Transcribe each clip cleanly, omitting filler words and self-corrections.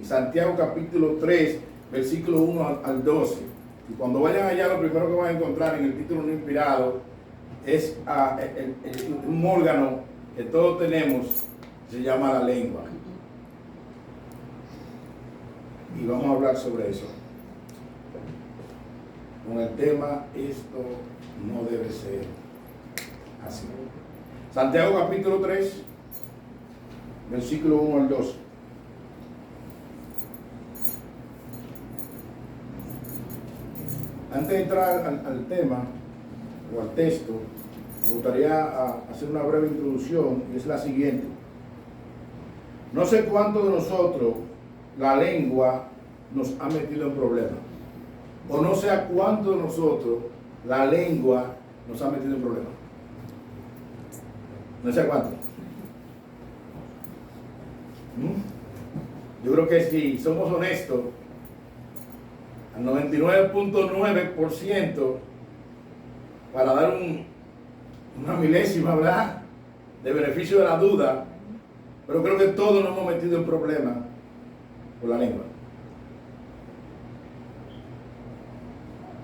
Santiago capítulo 3, versículo 1 al 12. Y cuando vayan allá, lo primero que van a encontrar en el título no inspirado es un órgano que todos tenemos, se llama la lengua. Y vamos a hablar sobre eso. Con el tema, esto no debe ser así. Santiago capítulo 3, versículo 1 al 12. Antes de entrar al tema o al texto, me gustaría hacer una breve introducción, y es la siguiente. No sé cuántos de nosotros la lengua nos ha metido en problemas, o no sé a cuántos de nosotros la lengua nos ha metido en problemas. No sé a cuántos. Yo creo que si somos honestos, al 99.9%, para dar una milésima, ¿verdad?, de beneficio de la duda, pero creo que todos nos hemos metido en problemas por la lengua.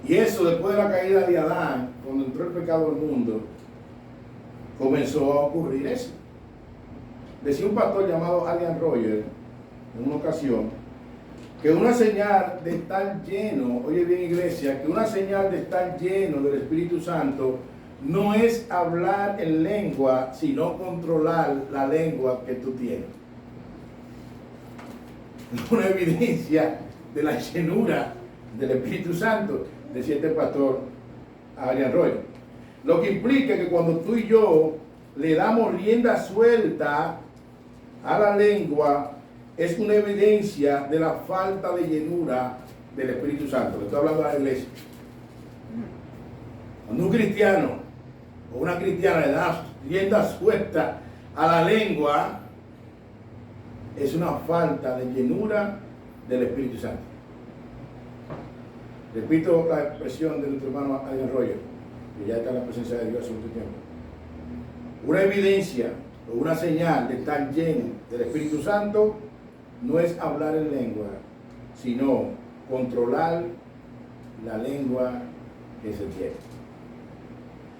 Y eso, después de la caída de Adán, cuando entró el pecado al mundo, comenzó a ocurrir eso. Decía un pastor llamado Adrian Rogers en una ocasión que una señal de estar lleno, oye bien iglesia, que una señal de estar lleno del Espíritu Santo no es hablar en lengua, sino controlar la lengua que tú tienes. Una evidencia de la llenura del Espíritu Santo, decía este pastor Adrian Rogers. Lo que implica que cuando tú y yo le damos rienda suelta a la lengua, es una evidencia de la falta de llenura del Espíritu Santo. Le estoy hablando a la iglesia. Cuando un cristiano o una cristiana le da rienda suelta a la lengua, es una falta de llenura del Espíritu Santo. Repito la expresión de nuestro hermano Adrian Rogers, que ya está en la presencia de Dios hace mucho tiempo. Una evidencia o una señal de estar lleno del Espíritu Santo no es hablar en lengua, sino controlar la lengua que se tiene.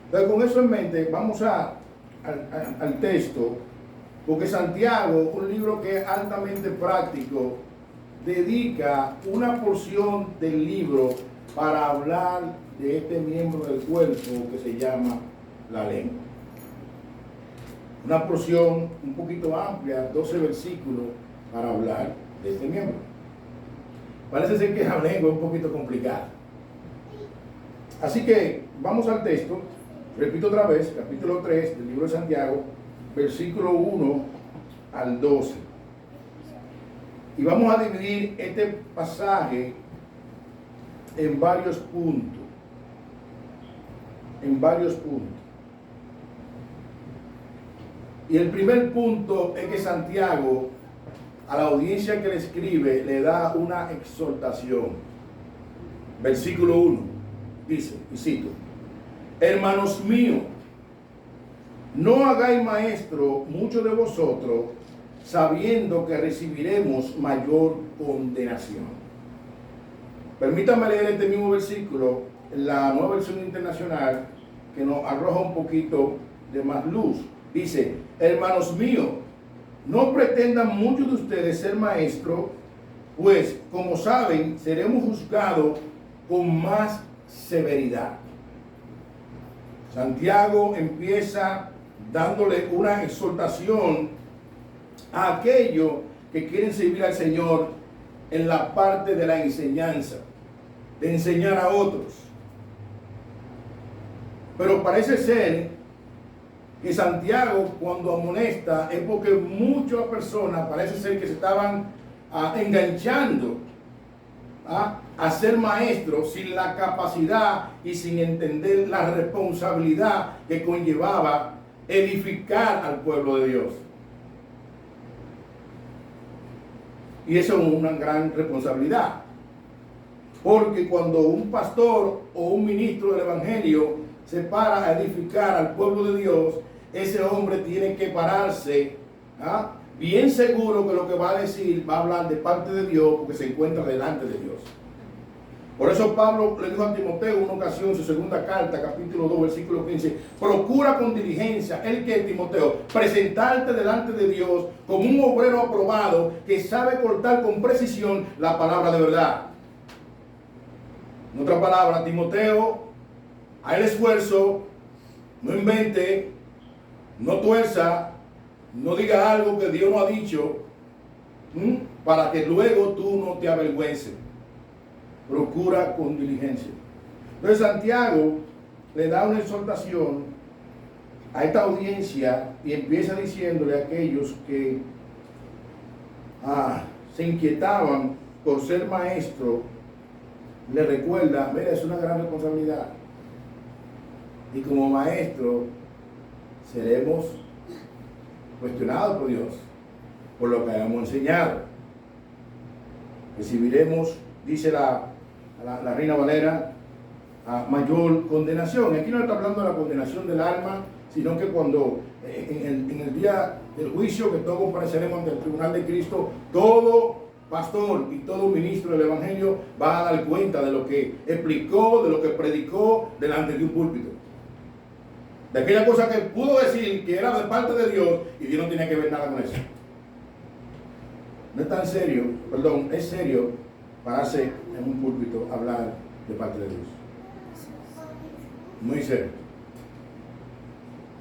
Entonces, con eso en mente, vamos al texto, porque Santiago, un libro que es altamente práctico, dedica una porción del libro para hablar de este miembro del cuerpo que se llama la lengua. Una porción un poquito amplia, 12 versículos, para hablar de este miembro. Parece ser que la lengua es un poquito complicada. Así que vamos al texto. Repito otra vez, capítulo 3 del libro de Santiago, versículo 1 al 12. Y vamos a dividir este pasaje en varios puntos. En varios puntos. Y el primer punto es que Santiago, a la audiencia que le escribe, le da una exhortación. Versículo 1 dice, y cito: hermanos míos, no hagáis maestro muchos de vosotros, sabiendo que recibiremos mayor condenación. Permítame leer este mismo versículo en la Nueva Versión Internacional, que nos arroja un poquito de más luz. Dice: hermanos míos, no pretendan muchos de ustedes ser maestros, pues, como saben, seremos juzgados con más severidad. Santiago empieza dándole una exhortación a aquellos que quieren servir al Señor en la parte de la enseñanza, de enseñar a otros. Pero parece ser que Santiago, cuando amonesta, es porque muchas personas parece ser que se estaban enganchando a ser maestros sin la capacidad y sin entender la responsabilidad que conllevaba edificar al pueblo de Dios. Y eso es una gran responsabilidad, porque cuando un pastor o un ministro del Evangelio se para a edificar al pueblo de Dios, ese hombre tiene que pararse bien seguro que lo que va a decir va a hablar de parte de Dios porque se encuentra delante de Dios. Por eso Pablo le dijo a Timoteo en una ocasión, en su segunda carta, capítulo 2, versículo 15, procura con diligencia, el que Timoteo, presentarte delante de Dios como un obrero aprobado que sabe cortar con precisión la palabra de verdad. En otras palabras, Timoteo, haz el esfuerzo, no invente, no tuerza, no diga algo que Dios no ha dicho, para que luego tú no te avergüences. Procura con diligencia. Entonces Santiago le da una exhortación a esta audiencia y empieza diciéndole a aquellos que se inquietaban por ser maestro, le recuerda, mira, es una gran responsabilidad. Y como maestro seremos cuestionados por Dios por lo que hayamos enseñado. Recibiremos, dice la Reina Valera, mayor condenación. Aquí no está hablando de la condenación del alma, sino que cuando en el día del juicio, que todos compareceremos ante el tribunal de Cristo, todo pastor y todo ministro del Evangelio va a dar cuenta de lo que explicó, de lo que predicó delante de un púlpito. De aquella cosa que pudo decir que era de parte de Dios y Dios no tenía que ver nada con eso. No es tan serio, perdón, es serio pararse en un púlpito a hablar de parte de Dios. Muy serio.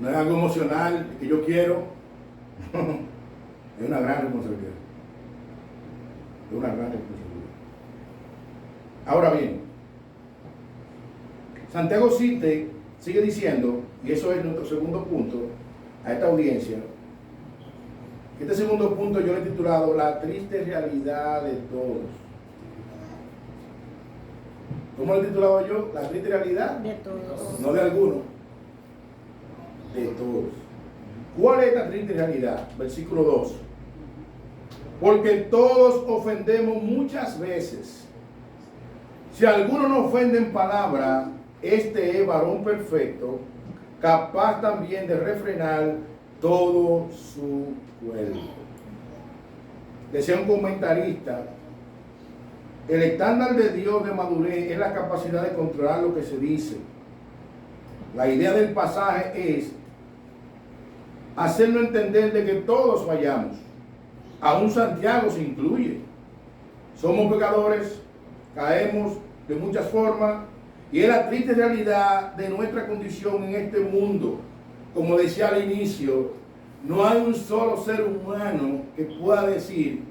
No es algo emocional que yo quiero. Es una gran responsabilidad. Es una gran responsabilidad. Ahora bien, Santiago sigue diciendo, y eso es nuestro segundo punto a esta audiencia. Este segundo punto yo le he titulado La triste realidad de todos. ¿Cómo lo he titulado yo? La triste realidad de todos. No de algunos, de todos. ¿Cuál es esta triste realidad? Versículo 2. Porque todos ofendemos muchas veces. Si alguno no ofende en palabra, este es varón perfecto, capaz también de refrenar todo su cuerpo. Decía un comentarista, el estándar de Dios de madurez es la capacidad de controlar lo que se dice. La idea del pasaje es hacernos entender de que todos fallamos. Aún Santiago se incluye. Somos pecadores, caemos de muchas formas y es la triste realidad de nuestra condición en este mundo. Como decía al inicio, no hay un solo ser humano que pueda decir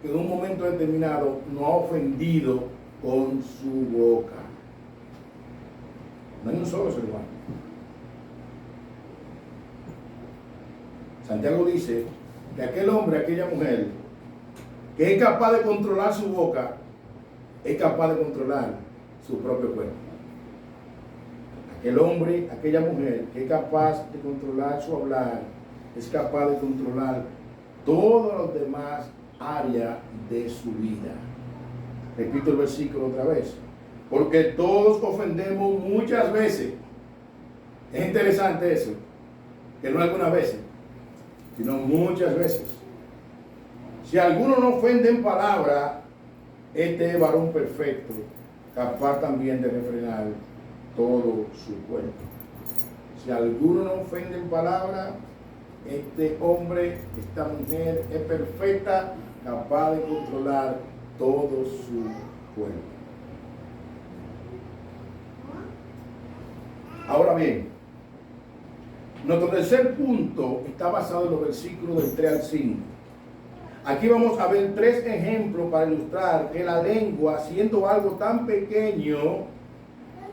que en un momento determinado no ha ofendido con su boca. No hay un solo ser humano. Santiago dice que aquel hombre, aquella mujer, que es capaz de controlar su boca, es capaz de controlar su propio cuerpo. Aquel hombre, aquella mujer, que es capaz de controlar su hablar, es capaz de controlar todas las demás áreas de su vida. Repito el versículo otra vez. Porque todos ofendemos muchas veces. Es interesante eso, que no algunas veces, sino muchas veces. Si alguno no ofende en palabra, este es varón perfecto, capaz también de refrenar todo su cuerpo. Si alguno no ofende en palabra, este hombre, esta mujer es perfecta, capaz de controlar todo su cuerpo. Ahora bien, nuestro tercer punto está basado en los versículos del 3 al 5. Aquí vamos a ver 3 ejemplos para ilustrar que la lengua, siendo algo tan pequeño,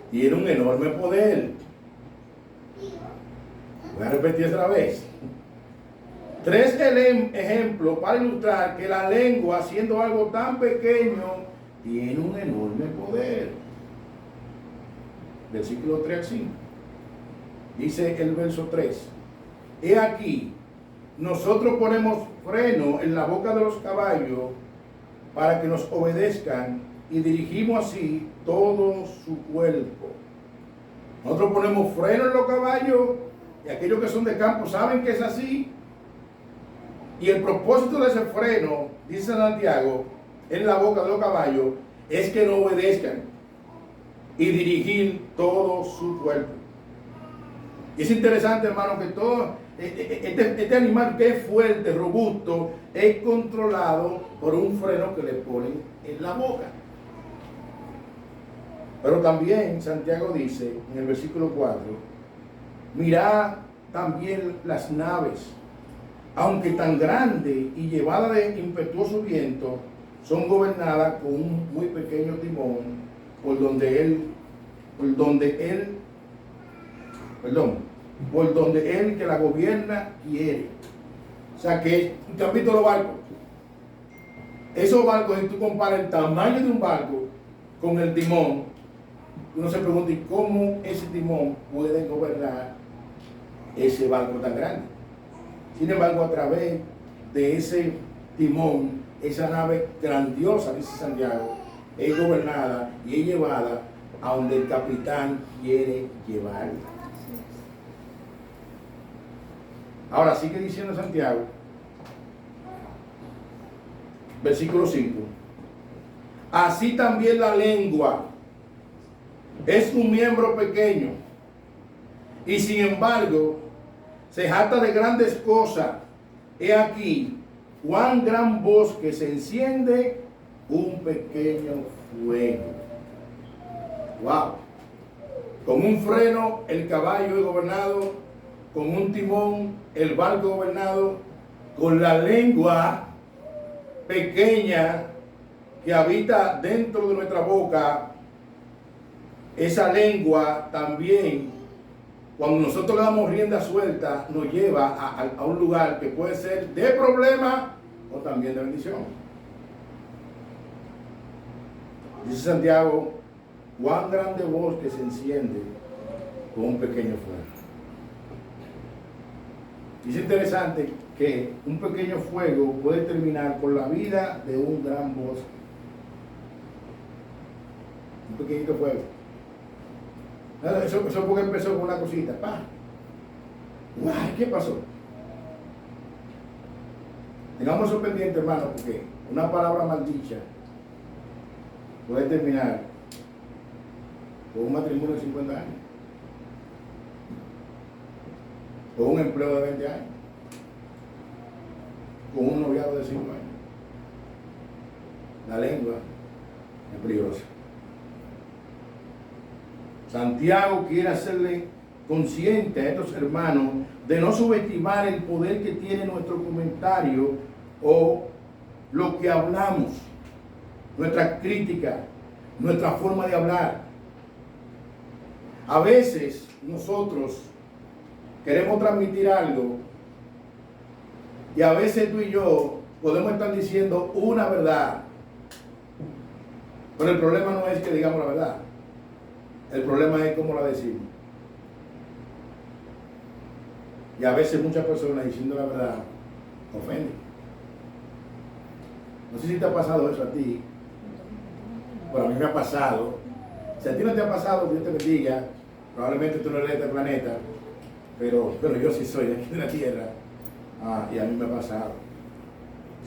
tiene un enorme poder. Voy a repetir otra vez. 3 ejemplos para ilustrar que la lengua, siendo algo tan pequeño, tiene un enorme poder. Versículo 3 al 5. Dice el verso 3. He aquí, nosotros ponemos freno en la boca de los caballos para que nos obedezcan y dirigimos así todo su cuerpo. Nosotros ponemos freno en los caballos y aquellos que son de campo saben que es así. Y el propósito de ese freno, dice Santiago, en la boca de los caballos, es que no obedezcan y dirigir todo su cuerpo. Y es interesante, hermano, que todo este animal que es fuerte, robusto, es controlado por un freno que le ponen en la boca. Pero también Santiago dice en el versículo 4, mirad también las naves, aunque tan grandes y llevadas de impetuoso viento, son gobernadas con un muy pequeño timón, por donde él que la gobierna quiere. O sea que, ¿te has visto los barcos? Esos barcos, si tú comparas el tamaño de un barco con el timón, uno se pregunta, ¿y cómo ese timón puede gobernar ese barco tan grande? Sin embargo, a través de ese timón, esa nave grandiosa, dice Santiago, es gobernada y es llevada a donde el capitán quiere llevarla. Ahora sigue diciendo Santiago, versículo 5, así también la lengua es un miembro pequeño y sin embargo se jacta de grandes cosas. He aquí cuán gran bosque se enciende un pequeño fuego. Wow. Con un freno el caballo es gobernado, con un timón el barco gobernado, con la lengua pequeña que habita dentro de nuestra boca. Esa lengua también, cuando nosotros le damos rienda suelta, nos lleva a un lugar que puede ser de problema o también de bendición. Dice Santiago, cuán grande bosque se enciende con un pequeño fuego. Y es interesante que un pequeño fuego puede terminar con la vida de un gran bosque. Un pequeñito fuego. Eso porque empezó con una cosita. ¡Pah! ¡Guay! ¿Qué pasó? Tengamos eso pendiente, hermano, porque una palabra maldicha puede terminar con un matrimonio de 50 años, con un empleo de 20 años, con un noviado de 5 años. La lengua es peligrosa. Santiago quiere hacerle consciente a estos hermanos de no subestimar el poder que tiene nuestro comentario o lo que hablamos, nuestra crítica, nuestra forma de hablar. A veces nosotros queremos transmitir algo y a veces tú y yo podemos estar diciendo una verdad, pero el problema no es que digamos la verdad. El problema es cómo la decimos. Y a veces muchas personas diciendo la verdad ofenden. No sé si te ha pasado eso a ti, pero a mí me ha pasado. Si a ti no te ha pasado, Dios te bendiga. Probablemente tú no eres de este planeta, pero yo sí soy de aquí de la tierra. Y a mí me ha pasado.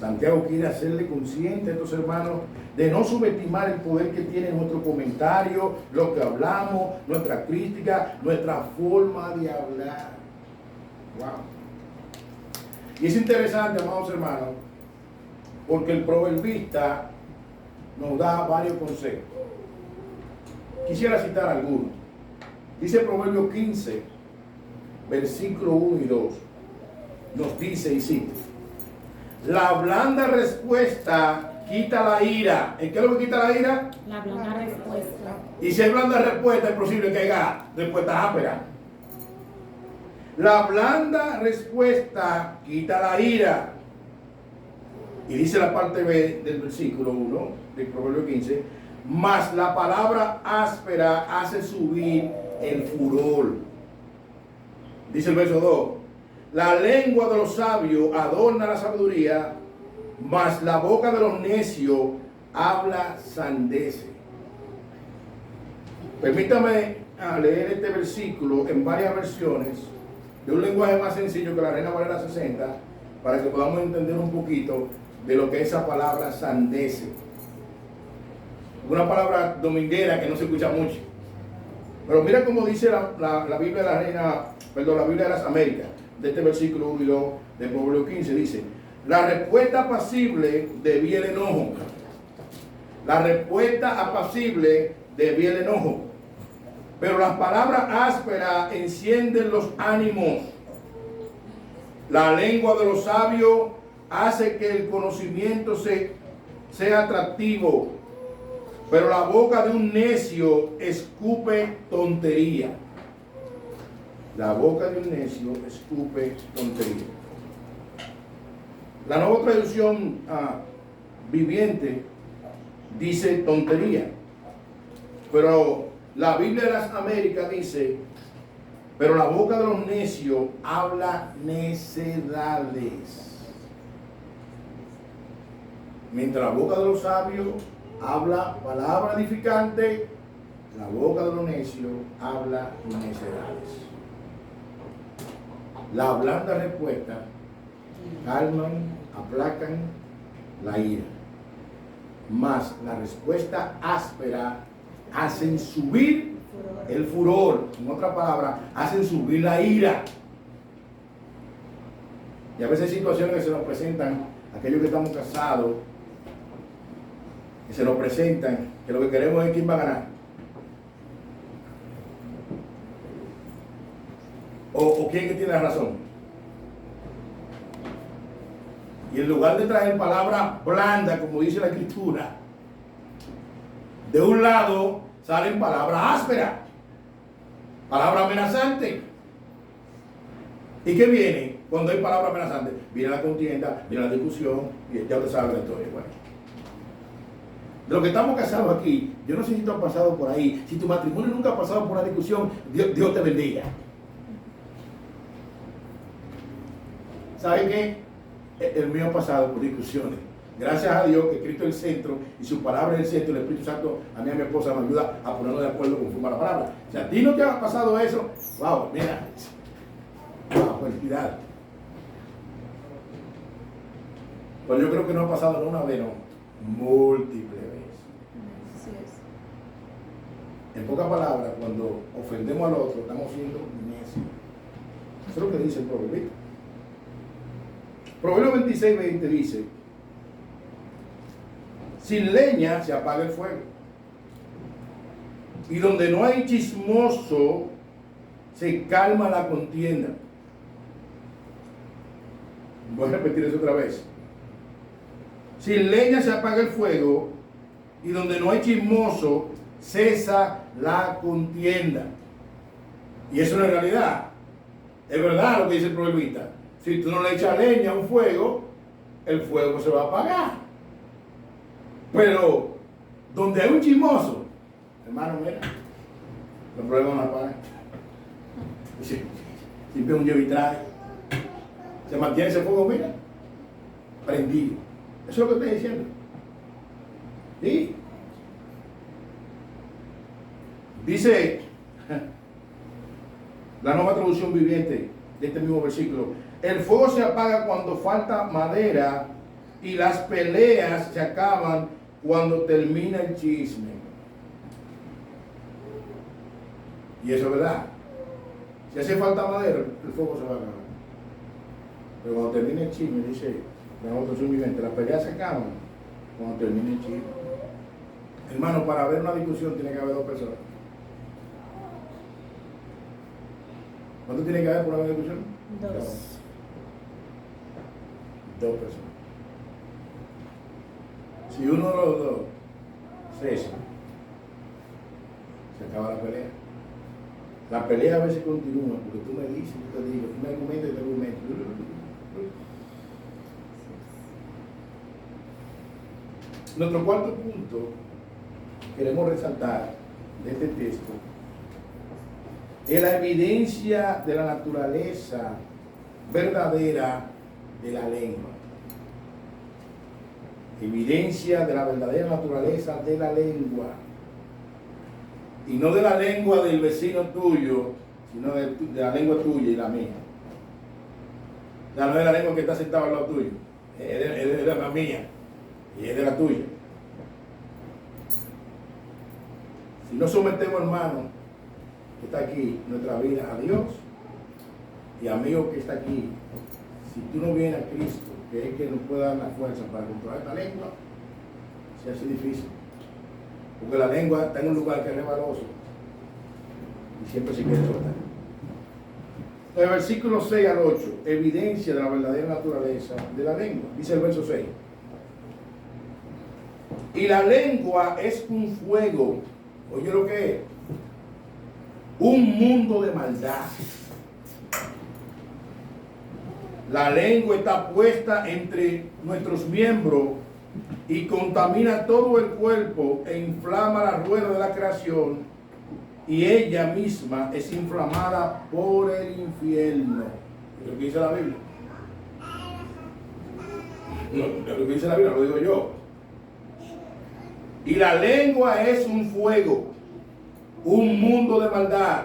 Santiago quiere hacerle consciente a estos hermanos de no subestimar el poder que tiene nuestro comentario, lo que hablamos, nuestra crítica, nuestra forma de hablar. Wow. Y es interesante, amados hermanos, porque el proverbista nos da varios consejos. Quisiera citar algunos. Dice Proverbio 15, versículo 1 y 2. Nos dice y cita: la blanda respuesta quita la ira. ¿En qué es lo que quita la ira? La blanda respuesta. Y si hay blanda respuesta, es posible que haya respuesta áspera. La blanda respuesta quita la ira. Y dice la parte B del versículo 1 del Proverbio 15: mas la palabra áspera hace subir el furor. Dice el verso 2: la lengua de los sabios adorna la sabiduría, mas la boca de los necios habla sandeces. Permítame leer este versículo en varias versiones, de un lenguaje más sencillo que la Reina Valera 60, para que podamos entender un poquito de lo que esa palabra sandece. Una palabra dominguera que no se escucha mucho. Pero mira cómo dice la Biblia de la Reina, perdón, la Biblia de las Américas, de este versículo 1 y 2 de Proverbios 15, dice: la respuesta apacible desvía el enojo. La respuesta apacible desvía el enojo. Pero las palabras ásperas encienden los ánimos. La lengua de los sabios hace que el conocimiento sea atractivo. Pero la boca de un necio escupe tontería. La boca de un necio escupe tontería. La Nueva Traducción Viviente dice tontería. Pero la Biblia de las Américas dice: pero la boca de los necios habla necedades. Mientras la boca de los sabios habla palabra edificante, la boca de los necios habla necedades. La blanda respuesta calman, aplacan la ira. Mas la respuesta áspera hacen subir el furor. En otra palabra, hacen subir la ira. Y a veces hay situaciones que se nos presentan, aquellos que estamos casados, que se nos presentan, que lo que queremos es quién va a ganar. O quién que tiene la razón. Y en lugar de traer palabras blandas, como dice la Escritura, de un lado salen palabras ásperas, palabras amenazantes. ¿Y qué viene cuando hay palabras amenazantes? Viene la contienda, viene la discusión, y ya usted sabe la historia. Bueno, de lo que estamos casados aquí, yo no sé si tú has pasado por ahí. Si tu matrimonio nunca ha pasado por una discusión, Dios te bendiga. ¿Sabe qué? El mío ha pasado por discusiones. Gracias a Dios que Cristo es el centro y su palabra es el centro. El Espíritu Santo a mí y a mi esposa me ayuda a ponernos de acuerdo conforme a la palabra. Si a ti no te ha pasado eso, wow, mira, wow, felicidad. Pero yo creo que no ha pasado no una vez, no, múltiples veces. Así es. En pocas palabras, cuando ofendemos al otro, estamos siendo necios. Eso es lo que dice el proverbio. Proverbio 26:20 dice: sin leña se apaga el fuego, y donde no hay chismoso se calma la contienda. Voy a repetir eso otra vez. Sin leña se apaga el fuego, y donde no hay chismoso cesa la contienda. Y eso no es realidad. Es verdad lo que dice el proverbista. Si tú no le echas leña a un fuego, el fuego se va a apagar. Pero donde hay un chismoso, hermano, mira, los problemas no apagan. Siempre un llevitraje. Se mantiene ese fuego, mira, prendido. Eso es lo que estoy diciendo. ¿Sí? Dice la Nueva Traducción Viviente de este mismo versículo: el fuego se apaga cuando falta madera, y las peleas se acaban cuando termina el chisme. Y eso es verdad. Si hace falta madera, el fuego se va a acabar. Pero cuando termine el chisme, dice la Nueva Traducción Viviente, las peleas se acaban cuando termine el chisme. Hermano, para haber una discusión tiene que haber dos personas. ¿Cuánto tiene que haber por una discusión? Dos. Dos personas. Si uno de los dos cesa, se acaba la pelea. La pelea a veces continúa porque tú me dices, yo te digo, tú me argumentas y te argumento. Nuestro cuarto punto, queremos resaltar de este texto, es la evidencia de la naturaleza verdadera de la lengua. Evidencia de la verdadera naturaleza de la lengua. Y no de la lengua del vecino tuyo, sino de la lengua tuya y la mía. La no es la lengua que está sentada al lado tuyo. Es de la mía. Y es de la tuya. Si no sometemos, hermano, que está aquí, nuestra vida a Dios, y amigo que está aquí, si tú no vienes a Cristo, que es el que nos puede dar la fuerza para controlar esta lengua, se hace difícil. Porque la lengua está en un lugar que es resbaloso y siempre se quiere soltar. El versículo 6 al 8, evidencia de la verdadera naturaleza de la lengua. Dice el verso 6. Y la lengua es un fuego. Oye lo que es. Un mundo de maldad. La lengua está puesta entre nuestros miembros y contamina todo el cuerpo e inflama la rueda de la creación, y ella misma es inflamada por el infierno. ¿Es lo que dice la Biblia? No, lo que dice la Biblia lo digo yo. Y la lengua es un fuego, un mundo de maldad.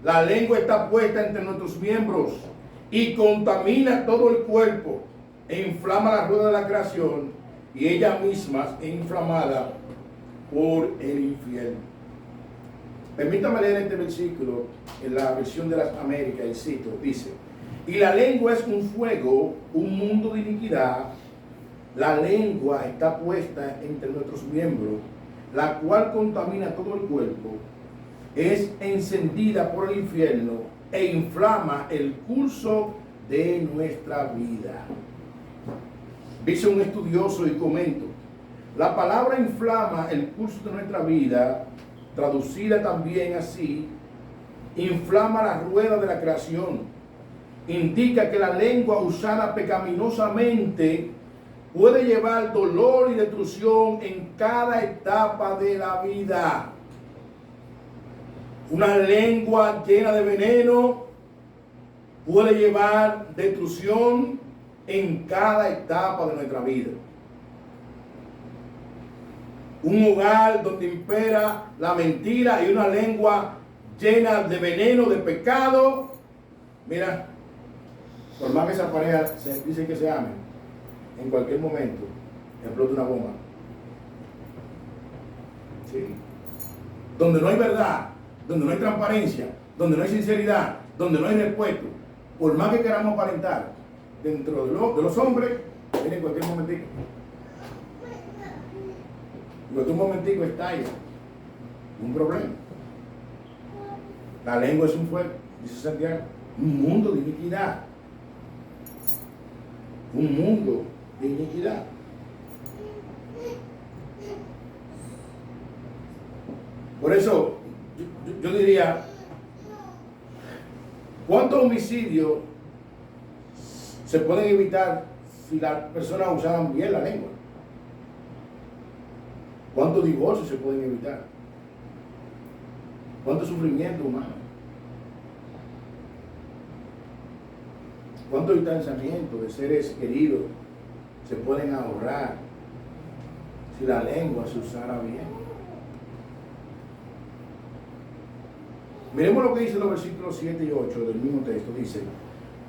La lengua está puesta entre nuestros miembros y contamina todo el cuerpo e inflama la rueda de la creación, y ella misma es inflamada por el infierno. Permítame leer este versículo en la versión de las Américas, y cito, dice: y la lengua es un fuego, un mundo de iniquidad. La lengua está puesta entre nuestros miembros, la cual contamina todo el cuerpo, es encendida por el infierno e inflama el curso de nuestra vida. Dice un estudioso y comento: la palabra inflama el curso de nuestra vida, traducida también así, inflama la rueda de la creación, indica que la lengua usada pecaminosamente puede llevar dolor y destrucción en cada etapa de la vida. Una lengua llena de veneno puede llevar destrucción en cada etapa de nuestra vida. Un hogar donde impera la mentira y una lengua llena de veneno, de pecado. Mira, por más que esa pareja se dice que se amen, en cualquier momento explota una bomba. ¿Sí? Donde no hay verdad, donde no hay transparencia, donde no hay sinceridad, donde no hay respeto, por más que queramos aparentar dentro de los hombres, viene en cualquier momentico. En cualquier momentico estalla un problema. La lengua es un fuego, dice Santiago, un mundo de iniquidad. Un mundo de iniquidad. Por eso yo diría, ¿cuántos homicidios se pueden evitar si las personas usaran bien la lengua? ¿Cuántos divorcios se pueden evitar? ¿Cuánto sufrimiento humano? ¿Cuántos distanciamientos de seres queridos se pueden ahorrar si la lengua se usara bien? Miremos lo que dice los versículos 7 y 8 del mismo texto. Dice: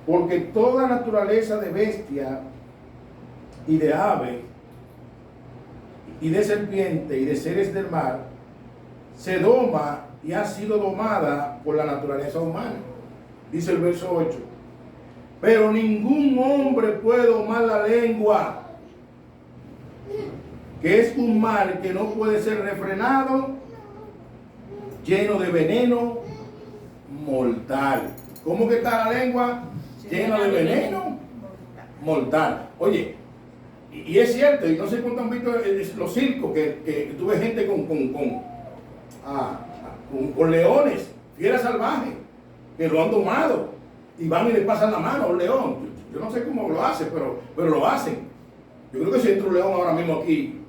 porque toda naturaleza de bestia y de ave y de serpiente y de seres del mar se doma y ha sido domada por la naturaleza humana. Dice el verso 8: pero ningún hombre puede domar la lengua, que es un mal que no puede ser refrenado, lleno de veneno mortal. ¿Cómo que está la lengua? Llena de veneno mortal. Oye, y es cierto, y no sé cuánto han visto los circos, que tuve gente con leones, fieras salvajes, que lo han domado, y van y le pasan la mano a un león. Yo no sé cómo lo hacen, pero lo hacen. Yo creo que si entra un león ahora mismo aquí,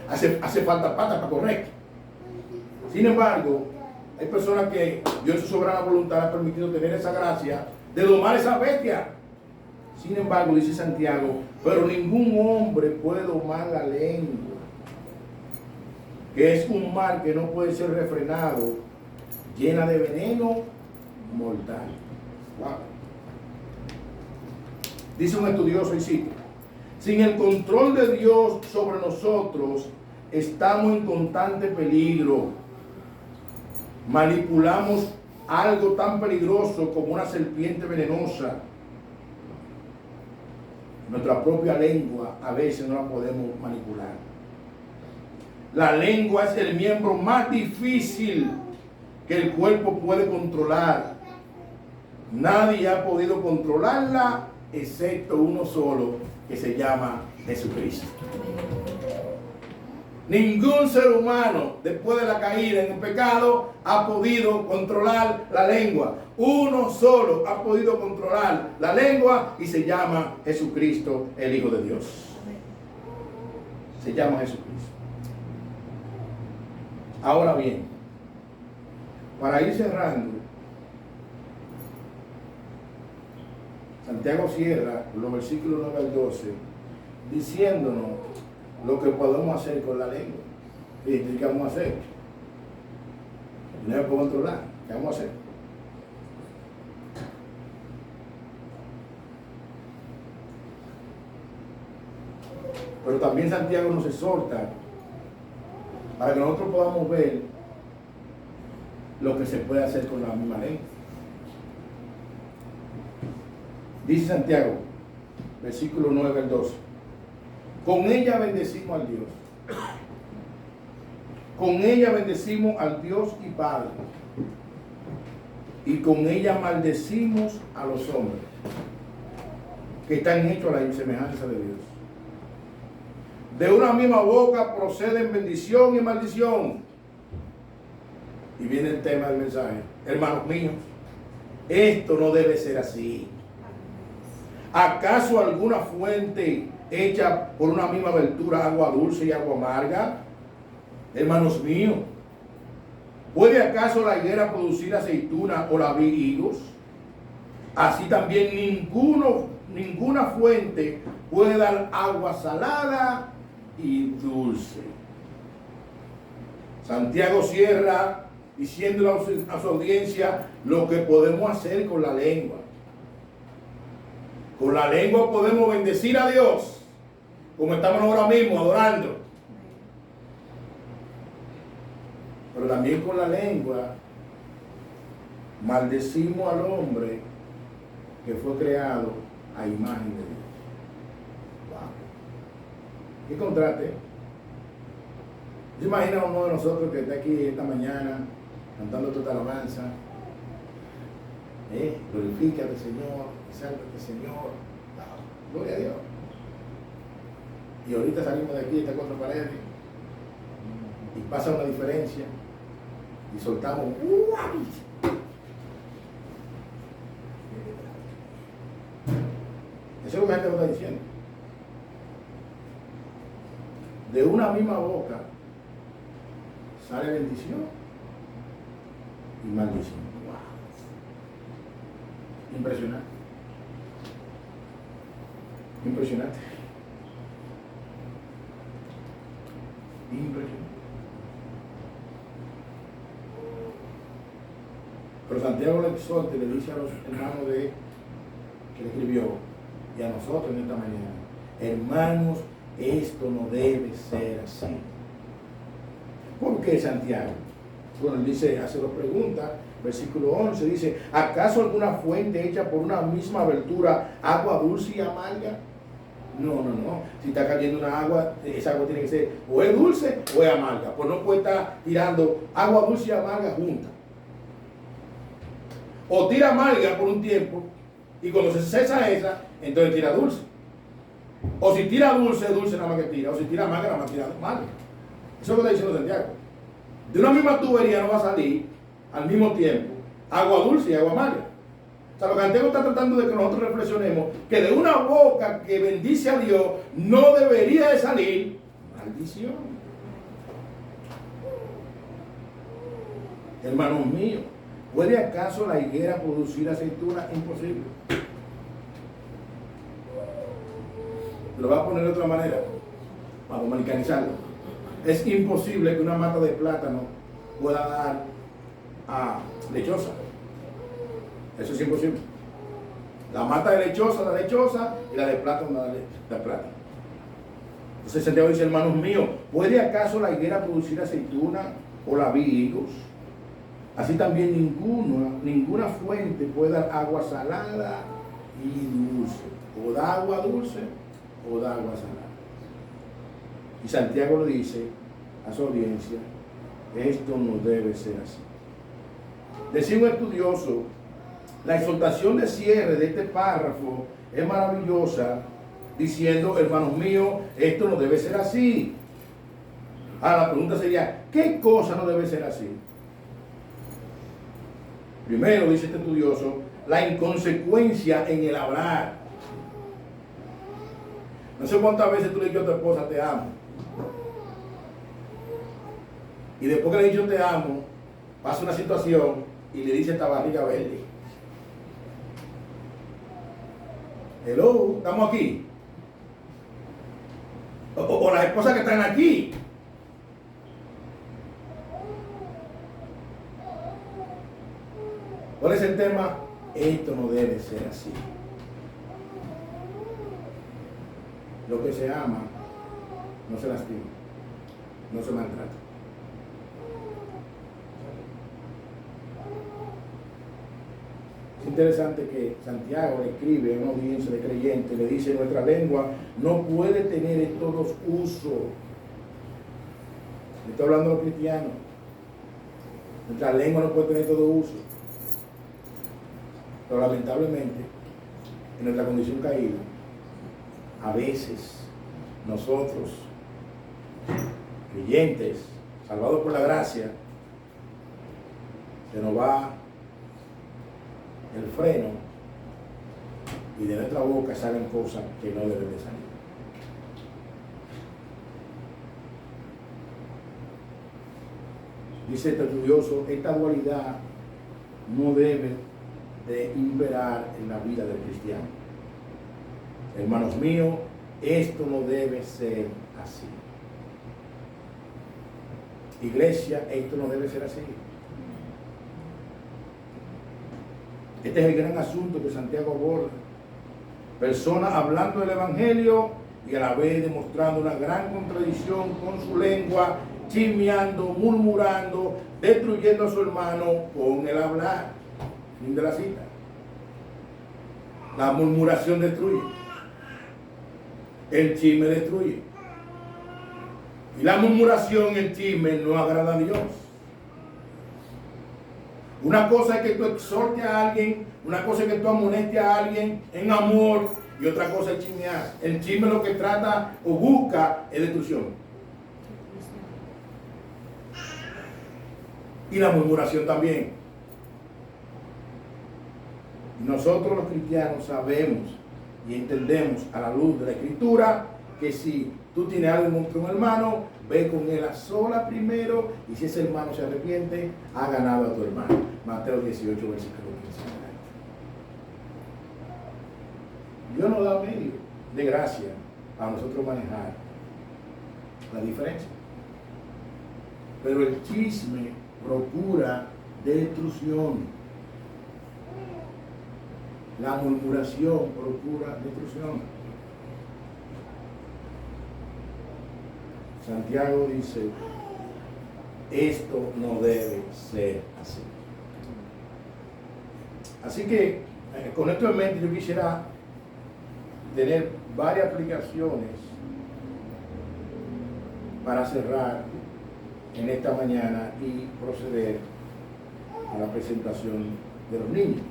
hace falta patas para correr. Sin embargo, hay personas que Dios en su soberana voluntad ha permitido tener esa gracia de domar esa bestia. Sin embargo, dice Santiago, pero ningún hombre puede domar la lengua, que es un mal que no puede ser refrenado, llena de veneno mortal. Wow. Dice un estudioso y cito: sin el control de Dios sobre nosotros, estamos en constante peligro. Manipulamos algo tan peligroso como una serpiente venenosa. Nuestra propia lengua a veces no la podemos manipular. La lengua es el miembro más difícil que el cuerpo puede controlar. Nadie ha podido controlarla excepto uno solo, que se llama Jesucristo. Ningún ser humano después de la caída en el pecado ha podido controlar la lengua. Uno solo ha podido controlar la lengua y se llama Jesucristo, el Hijo de Dios. Se llama Jesucristo. Ahora bien, para ir cerrando, Santiago cierra los versículos 9 al 12 diciéndonos lo que podemos hacer con la lengua. ¿Y qué vamos a hacer? No la puedo controlar. ¿Qué vamos a hacer? Pero también Santiago nos exhorta para que nosotros podamos ver lo que se puede hacer con la misma lengua. Dice Santiago, versículo 9 al 12: con ella bendecimos al Dios. Con ella bendecimos al Dios y Padre. Y con ella maldecimos a los hombres que están hechos a la semejanza de Dios. De una misma boca proceden bendición y maldición. Y viene el tema del mensaje. Hermanos míos, esto no debe ser así. ¿Acaso alguna fuente hecha por una misma abertura, agua dulce y agua amarga? Hermanos míos, ¿puede acaso la higuera producir aceituna o la vid higos? Así también ninguna fuente puede dar agua salada y dulce. Santiago cierra diciéndole a su audiencia lo que podemos hacer con la lengua. Con la lengua podemos bendecir a Dios, como estamos ahora mismo adorando. Pero también con la lengua maldecimos al hombre que fue creado a imagen de Dios. Wow. ¿Qué contraste? ¿Se imagina uno de nosotros que está aquí esta mañana cantando toda alabanza? Glorifícate, Señor, exáltate, Señor. Gloria a Dios. Y ahorita salimos de aquí, estas cuatro paredes, y pasa una diferencia, y soltamos. Eso es lo que la gente nos está diciendo. De una misma boca sale bendición y maldición. Impresionante. Impresionante. Impresionante. Pero Santiago le exhorta y le dice a los hermanos que le escribió y a nosotros en esta mañana: hermanos, esto no debe ser así. ¿Por qué Santiago? Bueno, él dice, hace dos preguntas. Versículo 11 dice: ¿acaso alguna fuente hecha por una misma abertura, agua dulce y amarga? No. Si está cayendo una agua, esa agua tiene que ser o es dulce o es amarga. Pues no puede estar tirando agua dulce y amarga juntas. O tira amarga por un tiempo y cuando se cesa esa, entonces tira dulce. O si tira dulce, dulce nada más que tira. O si tira amarga, nada más tira amarga. Eso es lo que está diciendo Santiago. De una misma tubería no va a salir al mismo tiempo agua dulce y agua amarga. O sea, lo que Santiago está tratando de que nosotros reflexionemos, que de una boca que bendice a Dios no debería de salir maldición. Hermanos míos, ¿puede acaso la higuera producir aceituna? Imposible. Lo voy a poner de otra manera, para americanizarlo. Es imposible que una mata de plátano pueda dar lechosa. Eso es imposible. La mata de lechosa, la lechosa, y la de plátano, la plátano. Entonces Santiago dice, hermanos míos, ¿puede acaso la higuera producir aceituna o la vid higos? Así también ninguna fuente puede dar agua salada y dulce. O da agua dulce o da agua salada. Y Santiago le dice a su audiencia, esto no debe ser así. Decía un estudioso, la exhortación de cierre de este párrafo es maravillosa, diciendo, hermanos míos, esto no debe ser así. Ahora la pregunta sería, ¿qué cosa no debe ser así? Primero, dice este estudioso, la inconsecuencia en el hablar. No sé cuántas veces tú le dices a tu esposa, te amo. Y después que le he dicho te amo, pasa una situación y le dice esta barriga verde. Hello, estamos aquí. O las esposas que están aquí. ¿Cuál es el tema? Esto no debe ser así. Lo que se ama no se lastima, no se maltrata. Es interesante que Santiago le escribe a una audiencia de creyentes, le dice, nuestra lengua no puede tener todos usos. Le estoy hablando a los cristianos. Nuestra lengua no puede tener todo uso. Pero lamentablemente, en nuestra condición caída, a veces nosotros, creyentes, salvados por la gracia, se nos va el freno y de nuestra boca salen cosas que no deben de salir. Dice este estudioso, esta dualidad no debe de imperar en la vida del cristiano. Hermanos míos, esto no debe ser así. Iglesia, esto no debe ser así. Este es el gran asunto que Santiago aborda. Personas hablando del Evangelio y a la vez demostrando una gran contradicción con su lengua, chismeando, murmurando, destruyendo a su hermano con el hablar. Fin de la cita. La murmuración destruye. El chisme destruye. Y la murmuración, el chisme, no agrada a Dios. Una cosa es que tú exhortes a alguien, una cosa es que tú amonestes a alguien en amor, y otra cosa es chismear. El chisme lo que trata o busca es destrucción. Y la murmuración también. Y nosotros los cristianos sabemos y entendemos a la luz de la Escritura que si tú tienes algo contra un hermano, ve con él a sola primero, y si ese hermano se arrepiente, ha ganado a tu hermano. Mateo 18, versículo 15. Dios nos da medio de gracia para nosotros manejar la diferencia. Pero el chisme procura destrucción. La murmuración procura destrucción. Santiago dice, esto no debe ser así. Así que, con esto en mente, yo quisiera tener varias aplicaciones para cerrar en esta mañana y proceder a la presentación de los niños.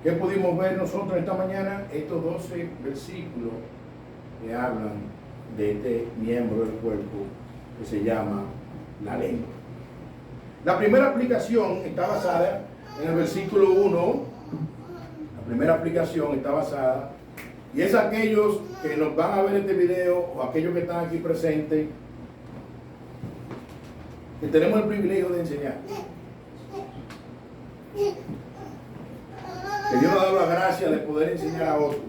¿Qué pudimos ver nosotros esta mañana? Estos 12 versículos que hablan de este miembro del cuerpo que se llama la lengua. La primera aplicación está basada en el versículo 1. La primera aplicación está basada, y es aquellos que nos van a ver este video o aquellos que están aquí presentes, que tenemos el privilegio de enseñar. Que Dios nos ha dado la gracia de poder enseñar a otros.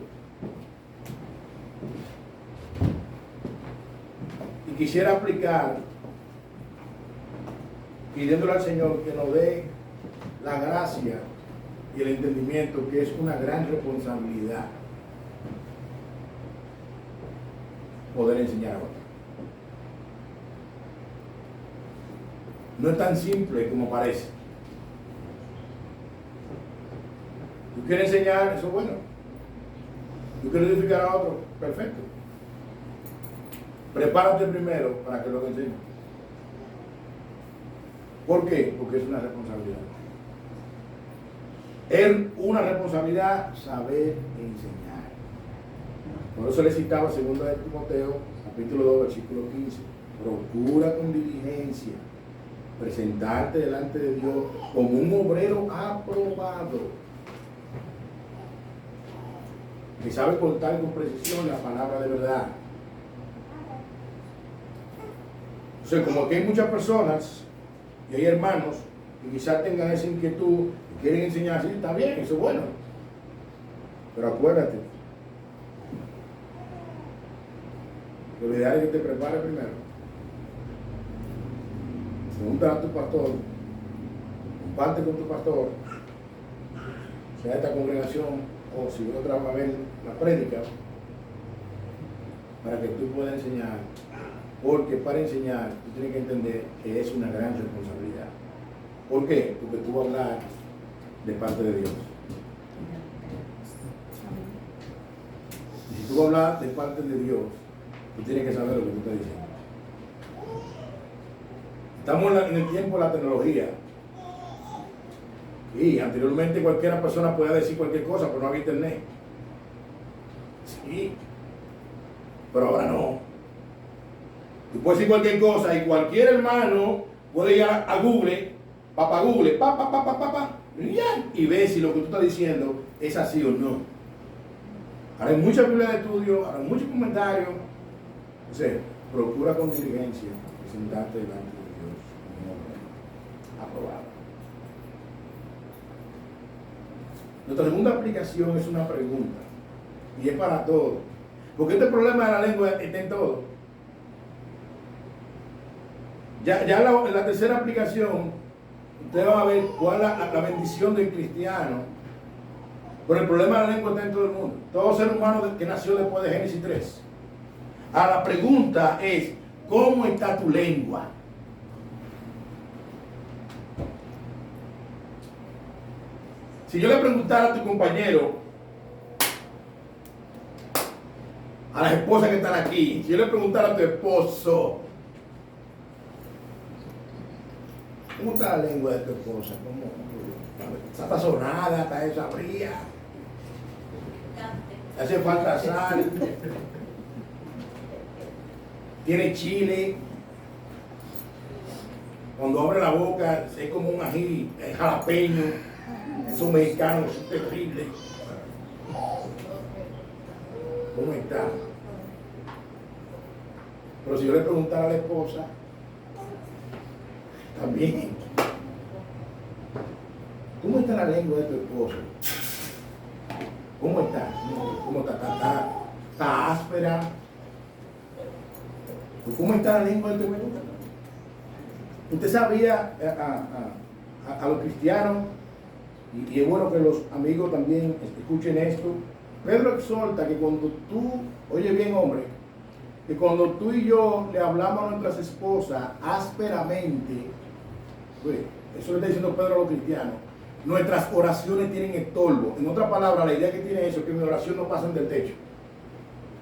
Y quisiera aplicar, pidiéndole al Señor que nos dé la gracia y el entendimiento que es una gran responsabilidad poder enseñar a otros. No es tan simple como parece. Tú quieres enseñar, eso es bueno. Tú quieres edificar a otro, perfecto. Prepárate primero para que lo enseñes. ¿Por qué? Porque es una responsabilidad. Es una responsabilidad saber enseñar. Por eso le citaba 2 de Timoteo, capítulo 2, versículo 15. Procura con diligencia presentarte delante de Dios como un obrero aprobado, que sabe cortar con precisión la palabra de verdad. O sea, como que hay muchas personas y hay hermanos que quizás tengan esa inquietud y quieren enseñar así, está bien, eso es bueno. Pero acuérdate, lo ideal es que te prepares primero. Pregúntale a tu pastor, comparte con tu pastor, sea esta congregación o si otra va a ver la prédica, para que tú puedas enseñar. Porque para enseñar tú tienes que entender que es una gran responsabilidad. ¿Por qué? Porque tú vas a hablar de parte de Dios. Y si tú vas a hablar de parte de Dios, tú tienes que saber lo que tú estás diciendo. Estamos en el tiempo de la tecnología. Y anteriormente cualquier persona podía decir cualquier cosa, pero no había internet. Sí. Pero ahora no. Tú puedes decir cualquier cosa y cualquier hermano puede ir a Google, Google, y ver si lo que tú estás diciendo es así o no. Ahora hay muchas Biblias de estudio, ahora hay muchos comentarios. O sea, procura con diligencia presentarte delante de Dios como un hombre aprobado. Nuestra segunda aplicación es una pregunta, y es para todos, porque este problema de la lengua está en todo. Ya en la tercera aplicación, ustedes van a ver cuál es la bendición del cristiano. Pero el problema de la lengua está en todo el mundo. Todo ser humano que nació después de Génesis 3. Ahora la pregunta es, ¿cómo está tu lengua? Si yo le preguntara a tu compañero, a las esposas que están aquí, si yo le preguntara a tu esposo, ¿cómo está la lengua de tu esposa? ¿Está sazonada? ¿Está desabría? ¿Hace falta sal? ¿Tiene chile? Cuando abre la boca es como un ají jalapeño. Esos mexicanos son terribles. ¿Cómo está? Pero si yo le preguntara a la esposa, también, ¿cómo está la lengua de tu esposo? ¿Cómo está? ¿Cómo está? ¿Está áspera? ¿Cómo está la lengua de tu esposo? Usted sabía a los cristianos, y es bueno que los amigos también escuchen esto. Pedro exhorta que cuando tú, oye bien hombre, que cuando tú y yo le hablamos a nuestras esposas ásperamente, pues, eso le está diciendo Pedro a los cristianos, nuestras oraciones tienen estorbo. En otras palabras, la idea que tiene eso es que mi oración no pasa del techo.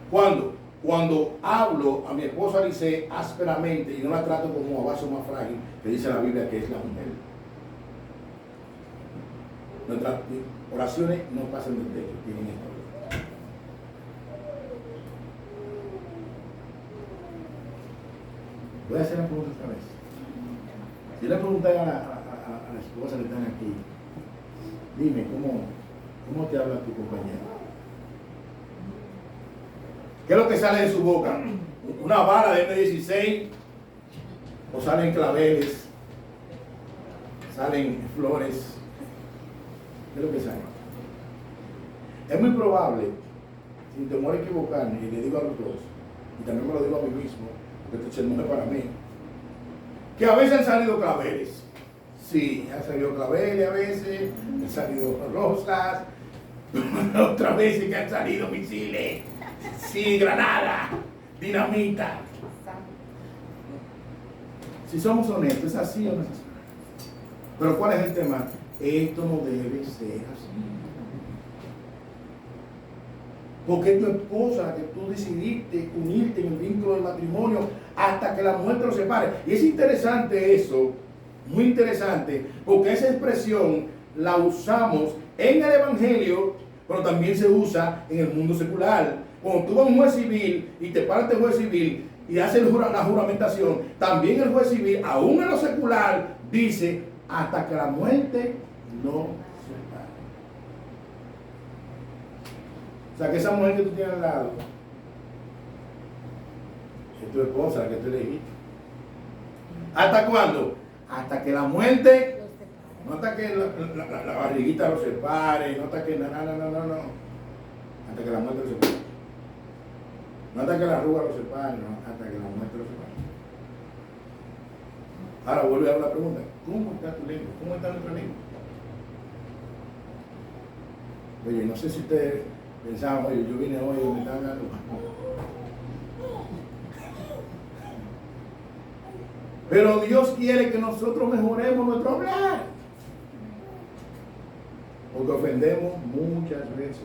¿Cuándo? Cuando hablo a mi esposa Alice ásperamente y no la trato como a vaso más frágil, que dice la Biblia que es la mujer. Nuestras oraciones no pasan del techo, tienen estorbo. Voy a hacer la pregunta otra vez. Si le pregunté a las esposas que están aquí, dime, ¿cómo te habla tu compañero? ¿Qué es lo que sale de su boca? ¿Una bala de M16? ¿O salen claveles? ¿Salen flores? ¿Qué es lo que sale? Es muy probable, sin temor a equivocarme, y le digo a los dos, y también me lo digo a mí mismo, porque este sermón es para mí, que a veces han salido claveles. Sí, ha salido claveles a veces, han salido rosas, otras veces que han salido misiles, sí, granadas, dinamita. Si somos honestos, ¿es así o no es así? Pero ¿cuál es el tema? Esto no debe ser así. Porque es tu esposa que tú decidiste unirte en el vínculo del matrimonio hasta que la muerte los separe. Y es interesante eso, muy interesante, porque esa expresión la usamos en el Evangelio, pero también se usa en el mundo secular. Cuando tú vas a un juez civil y te paras el juez civil y hace la juramentación, también el juez civil, aún en lo secular, dice hasta que la muerte no separe. O sea que esa mujer que tú tienes al lado es tu esposa, la que tú elegiste. ¿Hasta cuándo? Hasta que la muerte, no hasta que la barriguita lo separe, no hasta que no. Hasta que la muerte lo separe. No hasta que la arruga lo separe, no, hasta que la muerte lo separe. Ahora vuelve a la pregunta, ¿cómo está tu lengua? ¿Cómo está nuestra lengua? Oye, no sé si ustedes pensaban, oye, yo vine hoy y me están dando. Pero Dios quiere que nosotros mejoremos nuestro hablar. Porque ofendemos muchas veces.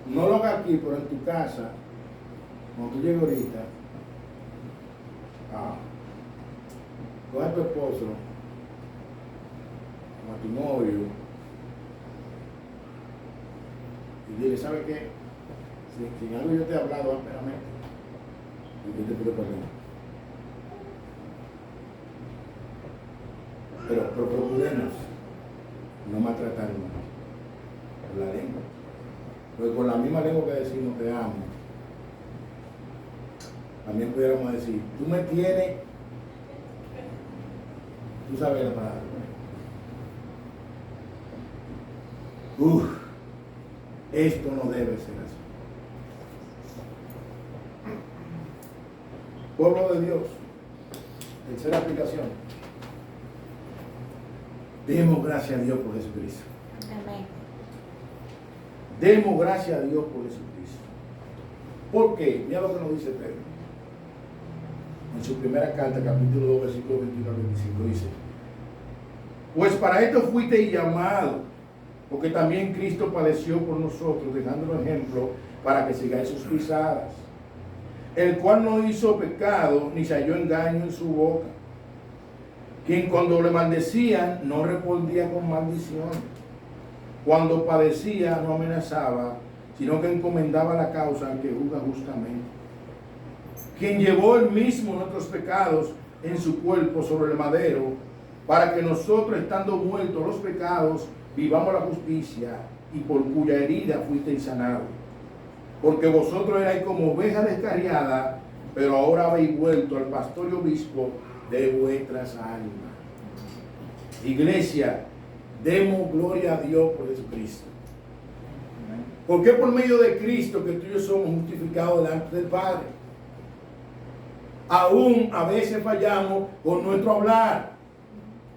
No lo hagas aquí, pero en tu casa, cuando tú llegues ahorita, coge a tu esposo, a tu novio, y dile, ¿sabe qué? Si algo yo te he hablado ásperamente, yo te pido perdón. Pero procuremos no maltratarnos por la lengua. Porque con la misma lengua que decimos te amo, también pudiéramos decir, tú me tienes, tú sabes la palabra. Esto no debe ser así. Pueblo de Dios, tercera aplicación. Demos gracias a Dios por Jesucristo. Amén. Demos gracias a Dios por Jesucristo. ¿Por qué? Mira lo que nos dice Pedro. En su primera carta, capítulo 2, versículo 21 al 25, dice: pues para esto fuiste llamado, porque también Cristo padeció por nosotros, dejándonos ejemplo para que sigáis sus pisadas, el cual no hizo pecado, ni se halló engaño en su boca, quien cuando le maldecían no respondía con maldición, cuando padecía no amenazaba, sino que encomendaba la causa al que juzga justamente, quien llevó él mismo nuestros pecados en su cuerpo sobre el madero, para que nosotros, estando muertos a los pecados, vivamos la justicia, y por cuya herida fuisteis sanados. Porque vosotros erais como ovejas descarriadas, pero ahora habéis vuelto al pastor y obispo de vuestras almas. Iglesia, demos gloria a Dios por Jesucristo. Porque por medio de Cristo que tú y yo somos justificados delante del Padre. Aún a veces fallamos con nuestro hablar.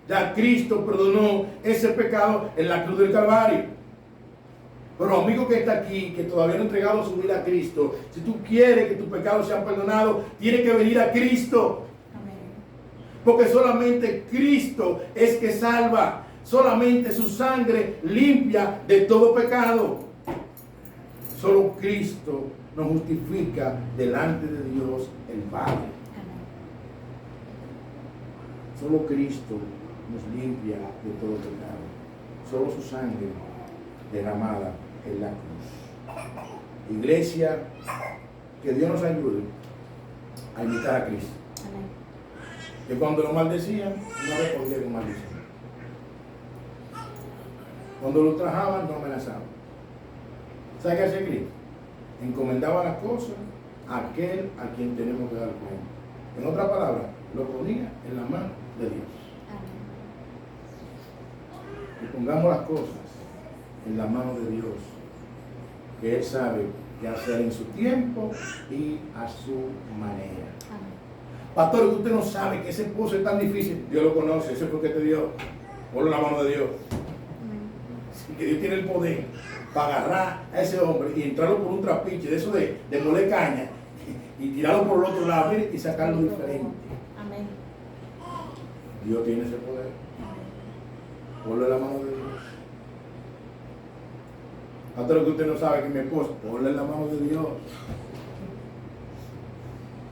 Ya Cristo perdonó ese pecado en la cruz del Calvario. Pero amigo que está aquí, que todavía no ha entregado su vida a Cristo, si tú quieres que tus pecados sean perdonados, tienes que venir a Cristo. Porque solamente Cristo es que salva. Solamente su sangre limpia de todo pecado. Solo Cristo nos justifica delante de Dios el Padre. Solo Cristo nos limpia de todo pecado. Solo su sangre derramada en la cruz. Iglesia, que Dios nos ayude a imitar a Cristo. Que cuando lo maldecían, no respondía con maldición. Cuando lo trajaban, no amenazaban. ¿Sabe qué hacía Cristo? Encomendaba las cosas a aquel a quien tenemos que dar cuenta. En otras palabras, lo ponía en la mano de Dios. Y pongamos las cosas en la mano de Dios, que Él sabe qué hacer en su tiempo y a su manera. Pastor, usted no sabe que ese pozo es tan difícil. Dios lo conoce, eso es porque te dio. Ponlo en la mano de Dios. Así que Dios tiene el poder para agarrar a ese hombre y entrarlo por un trapiche de eso de moler caña y tirarlo por el otro lado, mire, y sacarlo diferente. Amén. Dios tiene ese poder. Ponlo en la mano de Dios. Pastor, que usted no sabe que mi esposo, ponlo en la mano de Dios.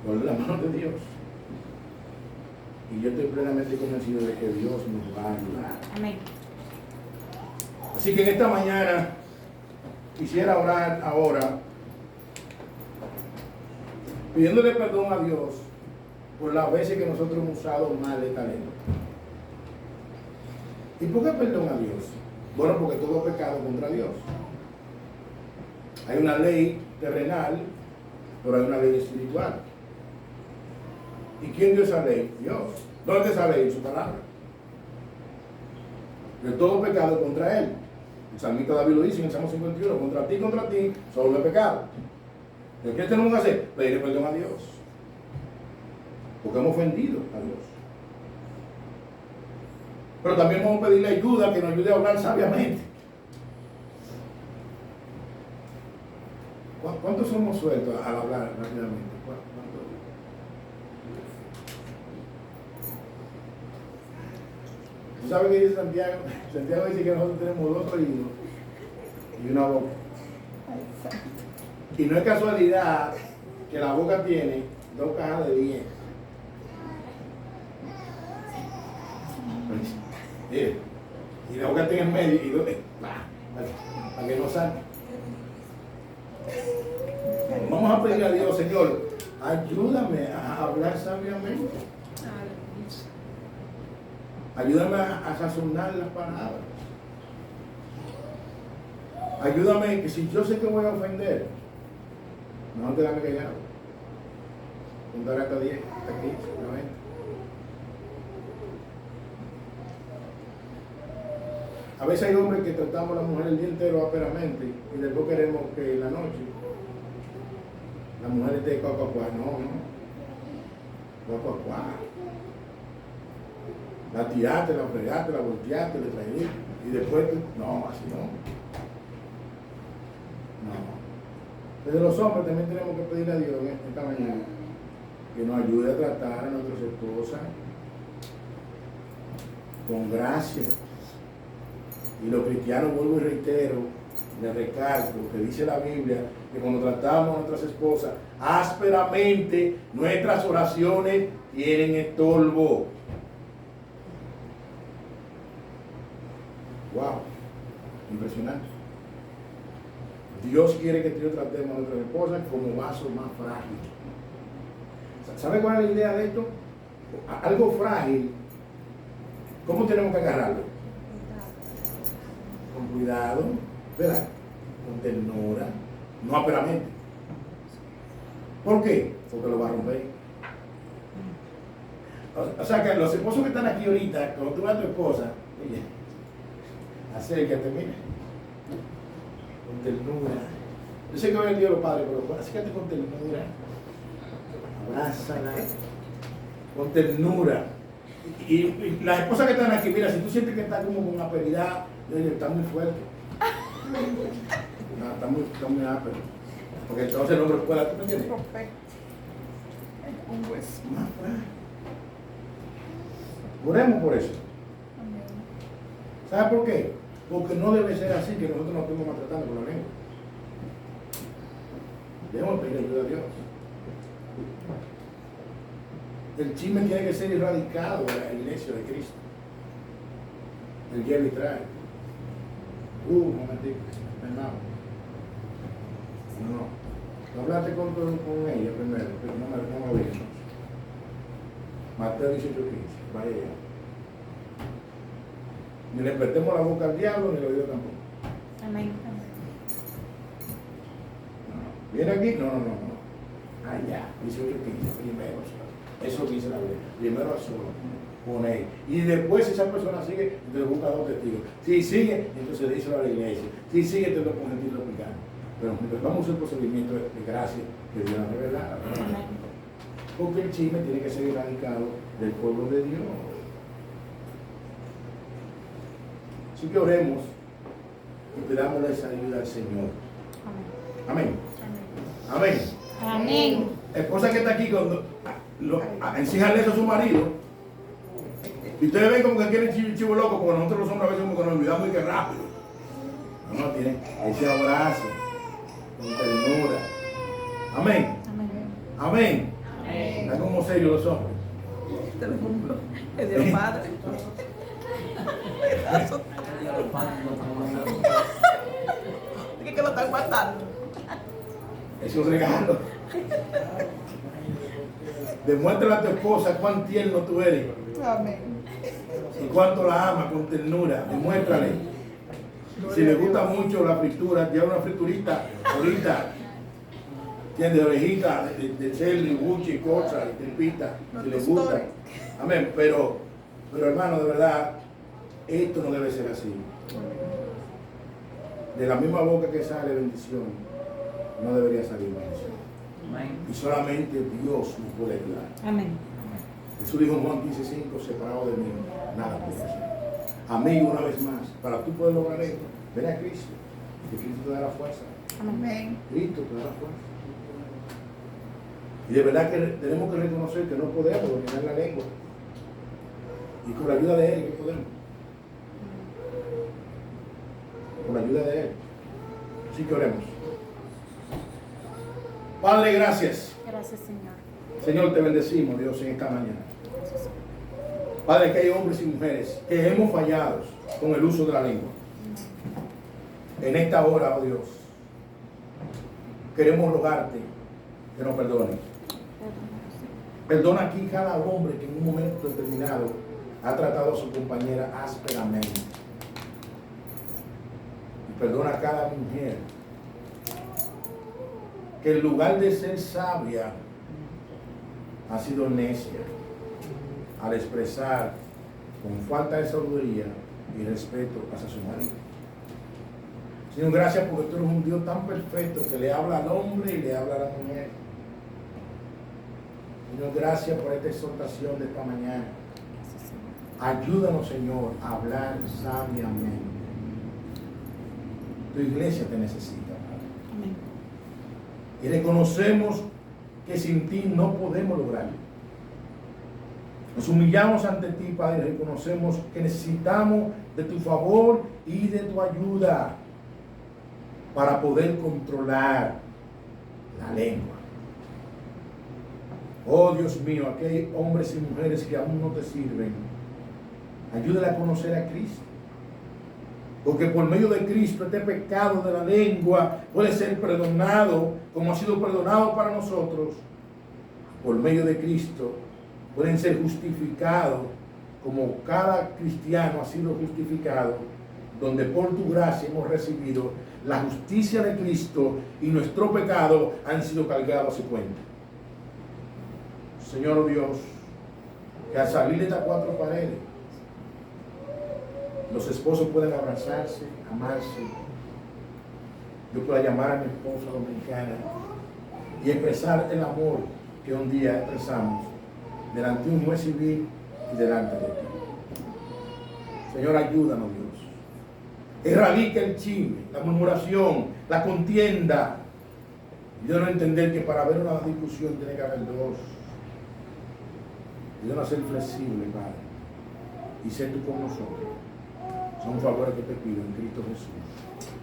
Ponlo en la mano de Dios. Y yo estoy plenamente convencido de que Dios nos va a ayudar. Amén. Así que en esta mañana quisiera orar ahora, pidiéndole perdón a Dios por las veces que nosotros hemos usado mal esta lengua. ¿Y por qué perdón a Dios? Bueno, porque todo pecado contra Dios. Hay una ley terrenal, pero hay una ley espiritual. ¿Y quién dio esa ley? Dios. ¿Dónde está esa ley? En su palabra. De todo pecado contra Él. El salmista David lo dice en el Salmo 51, contra ti, solo el pecado. ¿Qué tenemos que hacer? Pedirle perdón a Dios. Porque hemos ofendido a Dios. Pero también vamos a pedirle ayuda, que nos ayude a hablar sabiamente. ¿Cuántos somos sueltos al hablar rápidamente? ¿Tú sabes qué dice Santiago? Santiago dice que nosotros tenemos 2 oídos y una boca. Y no es casualidad que la boca tiene 2 cajas de dientes. Y la boca tiene en medio y 2 para que no salga. Vamos a pedir a Dios, Señor, ayúdame a hablar sabiamente. Ayúdame a sazonar las palabras. Ayúdame que si yo sé que voy a ofender, no quedarme callado. Contar hasta 10, hasta 15, hasta 20. A veces hay hombres que tratamos a la mujer el día entero ásperamente y después queremos que en la noche la mujer esté cuacuacuá. No. Cuacuacuá. La tiraste, la fregaste, la volteaste, le traíste y después no, así no. Desde los hombres también tenemos que pedirle a Dios esta mañana que nos ayude a tratar a nuestras esposas con gracia. Y los cristianos, vuelvo y reitero, les recalco que dice la Biblia que cuando tratamos a nuestras esposas ásperamente, nuestras oraciones tienen estorbo. Wow, impresionante. Dios quiere que tú y yo tratemos a nuestras esposas como vasos más frágiles. ¿Sabe cuál es la idea de esto? Algo frágil, ¿cómo tenemos que agarrarlo? Con cuidado, ¿verdad? Con ternura, no ásperamente. ¿Por qué? Porque lo va a romper. O sea que los esposos que están aquí ahorita, cuando tú vas a tu esposa, oye, acércate, mira, con ternura. Yo sé que hoy es el día de los padres, pero acércate con ternura. Abrázala, con ternura. Y las esposas que están aquí, mira, si tú sientes que está como con asperidad, oye, está muy fuerte. No, está muy áspero. Porque entonces el hombre puede, ¿tú me entiendes? Un hueso. Más frágil. Oremos por eso. ¿Sabe por qué? Porque no debe ser así que nosotros nos estemos maltratando con la lengua. Debemos pedir ayuda a Dios. El chisme tiene que ser erradicado de la iglesia de Cristo. El lleva y trae. Un momentito, hermano. No hablaste con ella primero, pero no me digas. Mateo 18:15, vaya ya. Ni le prestemos la boca al diablo, ni el oído tampoco. Amén. No. ¿Viene aquí? No. Allá, 18:15, primero. Eso es lo que dice la Biblia. Primero a solo, con él. Y después, si esa persona sigue, entonces busca 2 testigos. Si sigue, entonces dice a la iglesia. Si sigue, entonces lo pone y lo explicamos. Pero vamos a hacer el procedimiento de gracia que Dios nos revela. Porque el chisme tiene que ser erradicado del pueblo de Dios. Así que oremos y pidámosle esa ayuda al Señor. Amén. Amén. Amén. Esposa que está aquí cuando encíjale eso a su marido. Y ustedes ven como que quieren chivo loco, porque nosotros los hombres a veces como que nos olvidamos y que rápido. No, tiene ese abrazo con ternura. Amén. Amén. Están como serios los hombres. Te lo juro. Es Dios Padre. ¿Qué lo están guardando? Es un regalo. Demuéstrale a tu esposa cuán tierno tú eres Amén. y cuánto la amas con ternura. Demuéstrale. Si le gusta mucho la fritura, lleva una friturita ahorita. Tiene orejita de cerdo y buche y cosas y tempita, si le gusta. Amén. Pero hermano, de verdad, esto no debe ser así. De la misma boca que sale bendición, no debería salir bendición. Y solamente Dios nos puede ayudar. Amén. Jesús dijo en Juan 15:5, separado de mí, nada puedo hacer. Amigo, una vez más, para tú poder lograr esto, ven a Cristo, que Cristo te dará fuerza. Amén. Cristo te dará fuerza. Y de verdad que tenemos que reconocer que no podemos dominar la lengua. Y con la ayuda de Él, ¿qué podemos? Con la ayuda de Él. Así que oremos. Padre, gracias. Gracias, Señor. Señor, te bendecimos, Dios, en esta mañana. Padre, que hay hombres y mujeres que hemos fallado con el uso de la lengua. En esta hora, oh Dios, queremos rogarte que nos perdones. Perdona aquí cada hombre que en un momento determinado ha tratado a su compañera ásperamente. Y perdona a cada mujer que en lugar de ser sabia ha sido necia al expresar con falta de sabiduría y respeto hacia su marido. Señor, gracias porque tú eres un Dios tan perfecto que le habla al hombre y le habla a la mujer. Señor, gracias por esta exhortación de esta mañana. Ayúdanos, Señor, a hablar sabiamente. Tu iglesia te necesita, Padre. Amén. Y reconocemos que sin ti no podemos lograrlo. Nos humillamos ante ti, Padre, y reconocemos que necesitamos de tu favor y de tu ayuda para poder controlar la lengua. Oh Dios mío, aquí hay hombres y mujeres que aún no te sirven. Ayúdale a conocer a Cristo. Porque por medio de Cristo este pecado de la lengua puede ser perdonado como ha sido perdonado para nosotros. Por medio de Cristo pueden ser justificados como cada cristiano ha sido justificado, donde por tu gracia hemos recibido la justicia de Cristo y nuestro pecado han sido cargados a su cuenta. Señor Dios, que al salir de estas cuatro paredes, los esposos pueden abrazarse, amarse. Yo pueda llamar a mi esposa dominicana y expresar el amor que un día expresamos delante de un juez civil y delante de ti. Señor, ayúdanos, Dios. Erradica el chisme, la murmuración, la contienda. Y yo no entender que para haber una discusión tiene que haber dos. Y yo no ser flexible, Padre. Y sé tú con nosotros. Son favores que te pido en Cristo Jesús.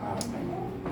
Amén.